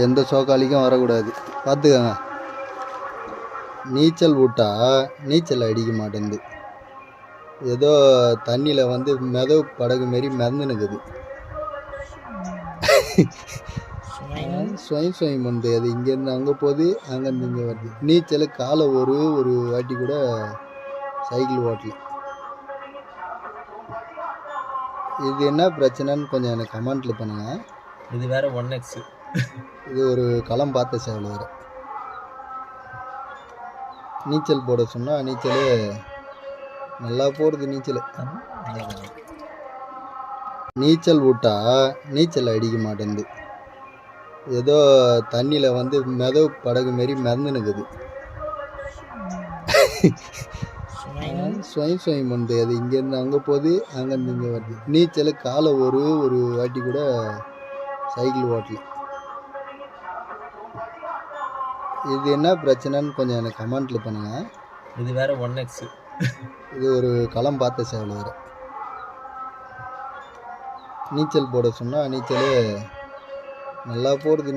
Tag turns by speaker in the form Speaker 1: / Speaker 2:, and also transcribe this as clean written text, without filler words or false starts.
Speaker 1: எந்த சோக்காளிக்கும் வரக்கூடாது, பார்த்துக்கங்க. நீச்சல் விட்டா நீச்சல் அடிக்க மாட்டேங்குது, ஏதோ தண்ணியில் வந்து மெதவு படகு மாரி மிதந்துனுக்குது. ஸ்வயம் ஸ்வயம் பண்ணுது. அது இங்கேருந்து அங்கே போகுது, அங்கேருந்து இங்கே வருது. நீச்சல் காலை ஒரு வாட்டி கூட சைக்கிள் ஓட்டல. இது என்ன பிரச்சனைன்னு கொஞ்சம் எனக்கு கமெண்ட்டில் பண்ணுங்கள்.
Speaker 2: இது வேறு 1x.
Speaker 1: இது ஒரு களம் பார்த்த சேவல் வேறு. நீச்சல் போட சொன்னால் நீச்சல் நல்லா போடுது. நீச்சல் விட்டா நீச்சல் அடிக்க மாட்டேங்குது, ஏதோ தண்ணியில் வந்து மெதவு படகு மாரி மிதந்துனுக்குது. ஸ்வயம் ஸ்வயம் பண்ணுது. அது இங்கேருந்து அங்கே போகுது, அங்கேருந்து இங்கே வருது. நீச்சல் காலை ஒரு வாட்டி கூட சைக்கிள் ஓட்டல. இது என்ன பிரச்சனைன்னு கொஞ்சம் எனக்கு கமெண்ட்டில் பண்ணுங்கள்.
Speaker 2: இது வேறு 1x.
Speaker 1: இது ஒரு களம் பார்த்த சேவல் வேறு. நீச்சல் போட சொன்னால் நீச்சல் நல்லா போடுது.